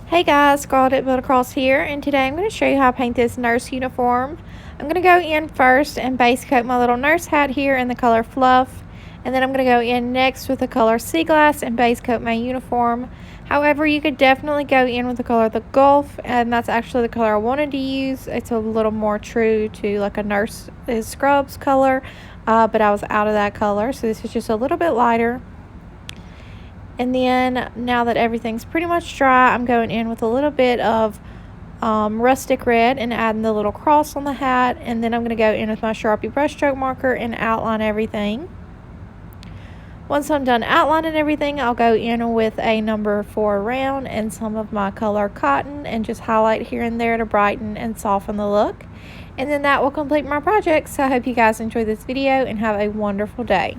Hey guys, Scarlett Build Across here, and today I'm going to show you how to paint this nurse uniform. I'm going to go in first and base coat my little nurse hat here in the color Fluff, and then I'm going to go in next with the color Sea Glass and base coat my uniform. However, you could definitely go in with the color the Gulf, and that's actually the color I wanted to use. It's a little more true to like a nurse scrubs color, but I was out of that color, so this is just a little bit lighter. And then now that everything's pretty much dry, I'm going in with a little bit of rustic red and adding the little cross on the hat. And then I'm going to go in with my Sharpie brushstroke marker and outline everything. Once I'm done outlining everything, I'll go in with a number 4 round and some of my color cotton and just highlight here and there to brighten and soften the look. And then that will complete my project. So I hope you guys enjoy this video and have a wonderful day.